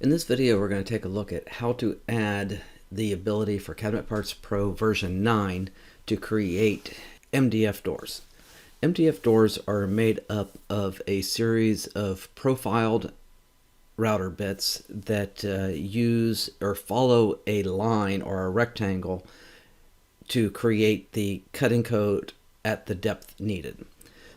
In this video, we're going to take a look at how to add the ability for Cabinet Parts Pro version 9 to create MDF doors. MDF doors are made up of a series of profiled router bits that use or follow a line or a rectangle to create the cutting code at the depth needed.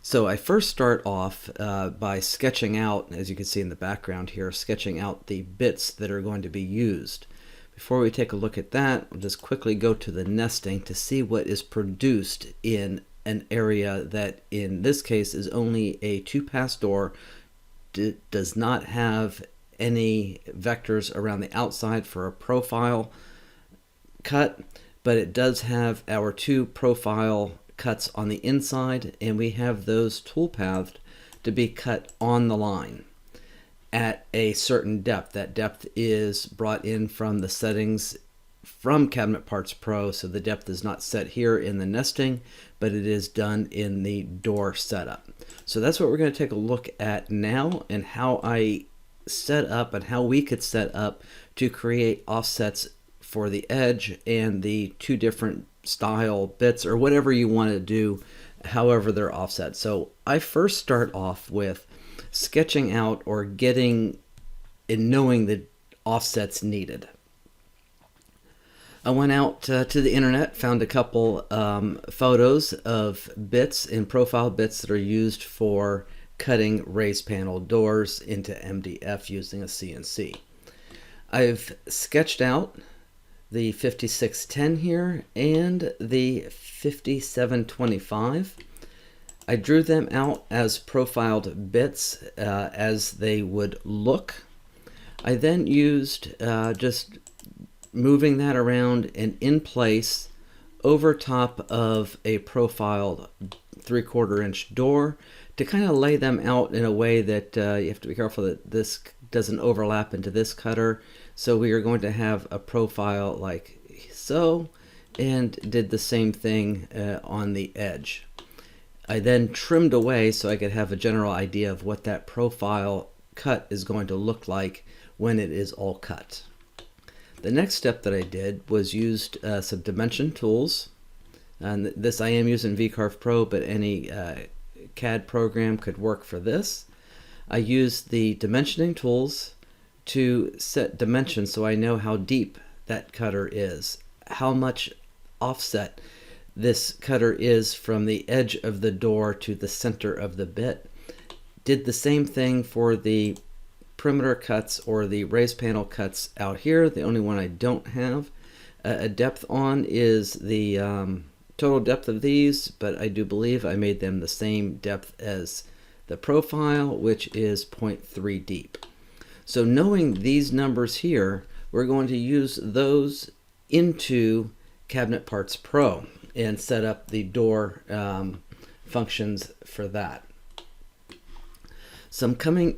So I first start off by sketching out, as you can see in the background here, sketching out the bits that are going to be used. Before we take a look at that, we'll just quickly go to the nesting to see what is produced in an area that in this case is only a 2-pass door, does not have any vectors around the outside for a profile cut, but it does have our 2 profile cuts on the inside, and we have those tool pathed to be cut on the line at a certain depth. That depth is brought in from the settings from Cabinet Parts Pro, so the depth is not set here in the nesting, but it is done in the door setup. So that's what we're going to take a look at now, and how I set up and how we could set up to create offsets for the edge and the 2 different style bits, or whatever you want to do, however they're offset. So I first start off with sketching out or getting and knowing the offsets needed. I went out to the internet, found a couple photos of bits and profile bits that are used for cutting raised panel doors into MDF using a CNC. I've sketched out the 5610 here and the 5725. I drew them out as profiled bits as they would look. I then used just moving that around and in place over top of a profiled 3/4 inch door to kind of lay them out in a way that you have to be careful that this doesn't overlap into this cutter. So we are going to have a profile like so, and did the same thing on the edge. I then trimmed away so I could have a general idea of what that profile cut is going to look like when it is all cut. The next step that I did was used some dimension tools, and this I am using VCarve Pro, but any CAD program could work for this. I used the dimensioning tools to set dimensions so I know how deep that cutter is, how much offset this cutter is from the edge of the door to the center of the bit. Did the same thing for the perimeter cuts or the raised panel cuts out here. The only one I don't have a depth on is the total depth of these, but I do believe I made them the same depth as the profile, which is 0.3 deep. So knowing these numbers here, we're going to use those into Cabinet Parts Pro and set up the door functions for that. So I'm coming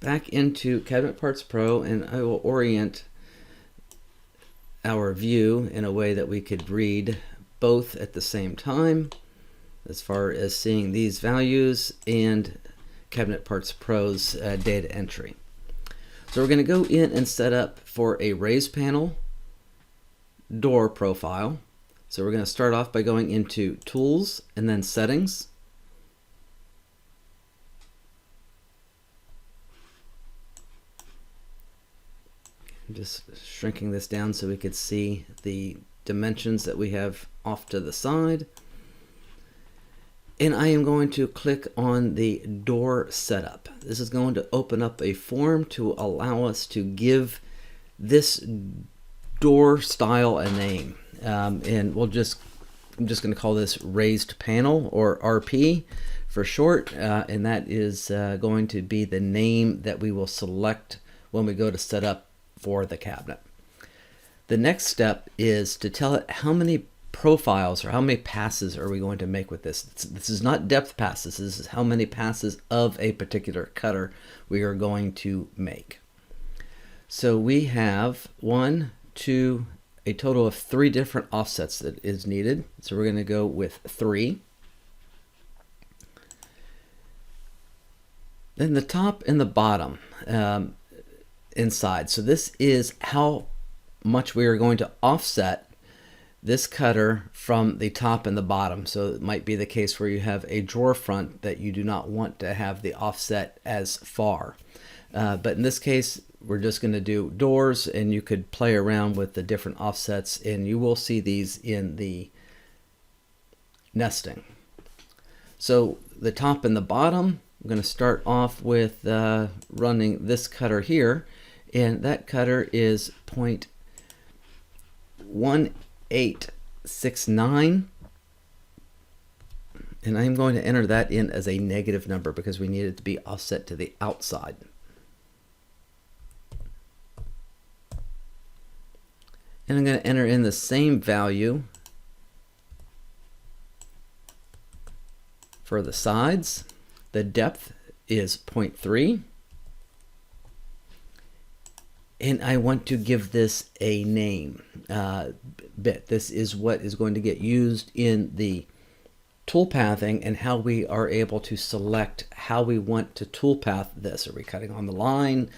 back into Cabinet Parts Pro, and I will orient our view in a way that we could read both at the same time, as far as seeing these values and Cabinet Parts Pro's data entry. So we're going to go in and set up for a raised panel door profile. So we're going to start off by going into Tools and then Settings. I'm just shrinking this down so we could see the dimensions that we have off to the side. And I am going to click on the door setup. This is going to open up a form to allow us to give this door style a name. And I'm just going to call this raised panel, or RP for short. And that is going to be the name that we will select when we go to set up for the cabinet. The next step is to tell it how many profiles or how many passes are we going to make with this. This is not depth passes. This is how many passes of a particular cutter we are going to make. So we have a total of 3 different offsets that is needed. So we're going to go with 3. Then the top and the bottom. inside. So this is how much we are going to offset this cutter from the top and the bottom. So it might be the case where you have a drawer front that you do not want to have the offset as far. But in this case, we're just going to do doors, and you could play around with the different offsets, and you will see these in the nesting. So the top and the bottom, I'm going to start off with running this cutter here, and that cutter is 0.1869, and I'm going to enter that in as a negative number because we need it to be offset to the outside. And I'm going to enter in the same value for the sides. The depth is 0.3. And I want to give this a name bit. This is what is going to get used in the toolpathing and how we are able to select how we want to toolpath this. Are we cutting on the line,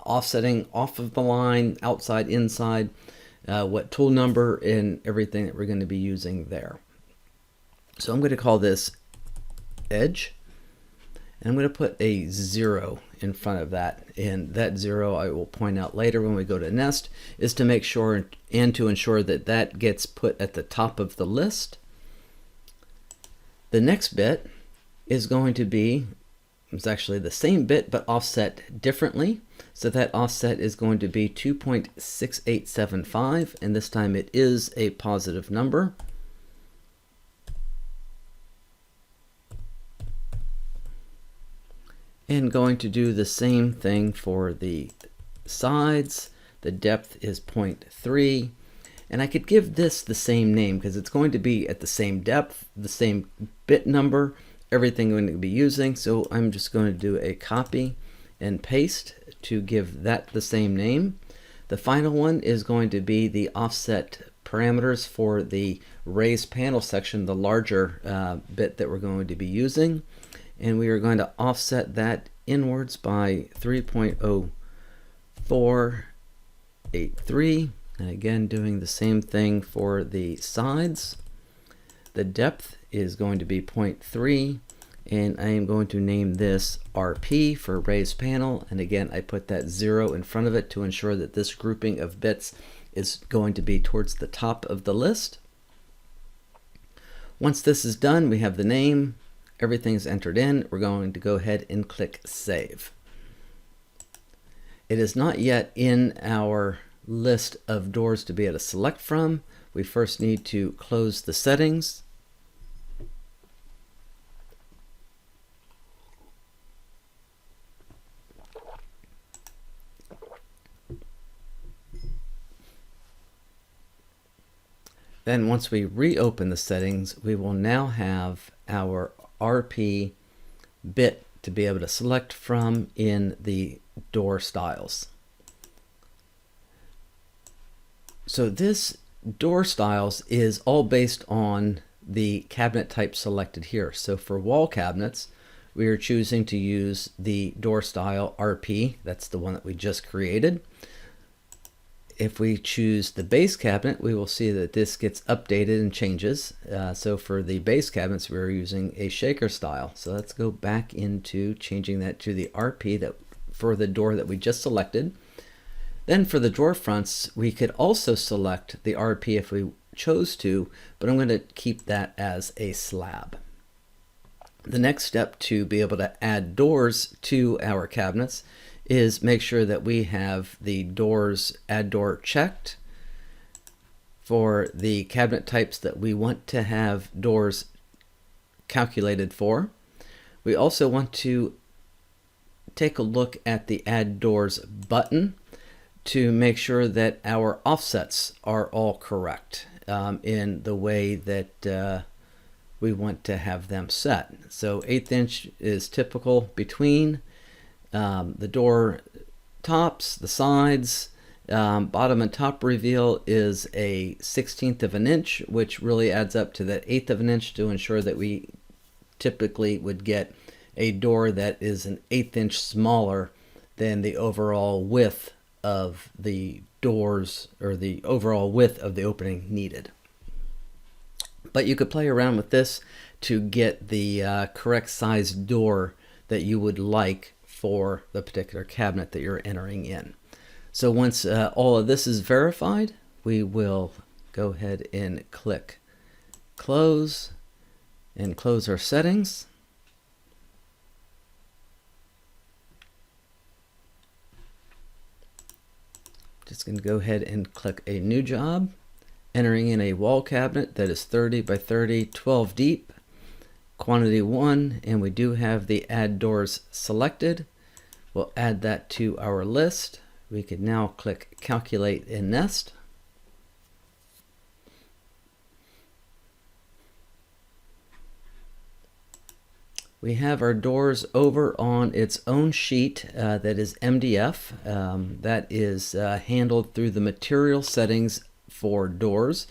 offsetting off of the line, outside, inside? What tool number, and everything that we're going to be using there. So I'm going to call this edge, and I'm going to put a 0 in front of that, and that 0 I will point out later when we go to nest is to make sure and to ensure that that gets put at the top of the list. The next bit is going to be, it's actually the same bit but offset differently. So that offset is going to be 2.6875, and this time it is a positive number. And going to do the same thing for the sides. The depth is 0.3, and I could give this the same name because it's going to be at the same depth, the same bit number, everything I'm going to be using. So I'm just going to do a copy and paste to give that the same name. The final one is going to be the offset parameters for the raised panel section, the larger bit that we're going to be using. And we are going to offset that inwards by 3.0483. And again, doing the same thing for the sides. The depth is going to be 0.3. And I am going to name this RP for raised panel, and again I put that 0 in front of it to ensure that this grouping of bits is going to be towards the top of the list. Once this is done, we have the name, everything's entered in. We're going to go ahead and click Save. It is not yet in our list of doors to be able to select from. We first need to close the settings. Then once we reopen the settings, we will now have our RP bit to be able to select from in the door styles. So this door styles is all based on the cabinet type selected here. So for wall cabinets, we are choosing to use the door style RP. That's the one that we just created. If we choose the base cabinet, we will see that this gets updated and changes. So for the base cabinets, we're using a shaker style. So let's go back into changing that to the RP that for the door that we just selected. Then for the drawer fronts, we could also select the RP if we chose to, but I'm going to keep that as a slab. The next step to be able to add doors to our cabinets is make sure that we have the doors add door checked for the cabinet types that we want to have doors calculated for. We also want to take a look at the add doors button to make sure that our offsets are all correct in the way that we want to have them set. So 1/8 inch is typical between the door tops, the sides. Bottom and top reveal is a 1/16 of an inch, which really adds up to that 1/8 of an inch to ensure that we typically would get a door that is an 1/8 inch smaller than the overall width of the doors or the overall width of the opening needed. But you could play around with this to get the correct size door that you would like for the particular cabinet that you're entering in. So once all of this is verified, we will go ahead and click close and close our settings. Just going to go ahead and click a new job, entering in a wall cabinet that is 30 by 30, 12 deep, quantity 1, and we do have the add doors selected. We'll add that to our list. We can now click calculate and nest. We have our doors over on its own sheet that is MDF. That is handled through the material settings for doors.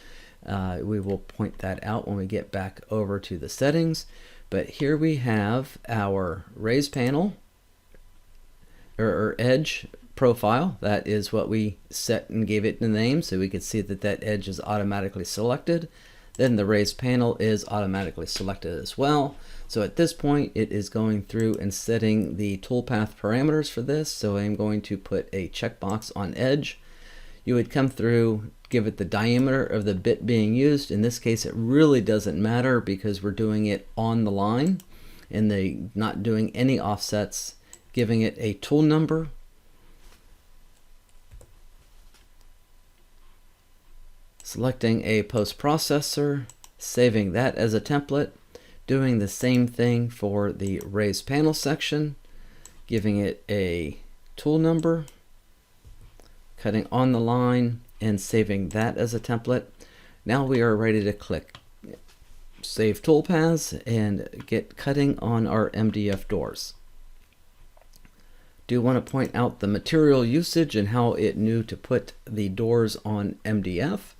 We will point that out when we get back over to the settings. But here we have our raised panel or edge profile. That is what we set and gave it the name, so we could see that that edge is automatically selected. Then the raised panel is automatically selected as well. So at this point it is going through and setting the toolpath parameters for this. So I'm going to put a checkbox on edge. You would come through, give it the diameter of the bit being used. In this case it really doesn't matter because we're doing it on the line and not doing any offsets. Giving it a tool number. Selecting a post processor, saving that as a template, doing the same thing for the raised panel section, giving it a tool number, cutting on the line, and saving that as a template. Now we are ready to click Save Toolpaths and get cutting on our MDF doors. Do want to point out the material usage and how it knew to put the doors on MDF.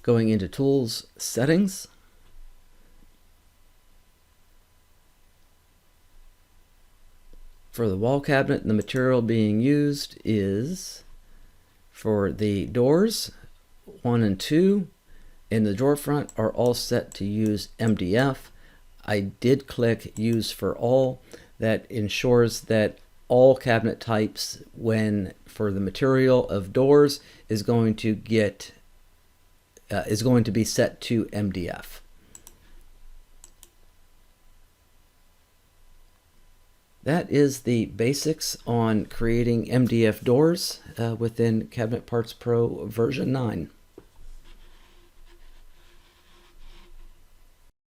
Going into Tools, Settings. For the wall cabinet, the material being used is for the doors 1 and 2 and the drawer front are all set to use MDF. I did click Use for All. That ensures that all cabinet types, when for the material of doors, is going to be set to MDF. That is the basics on creating MDF doors within Cabinet Parts Pro version 9.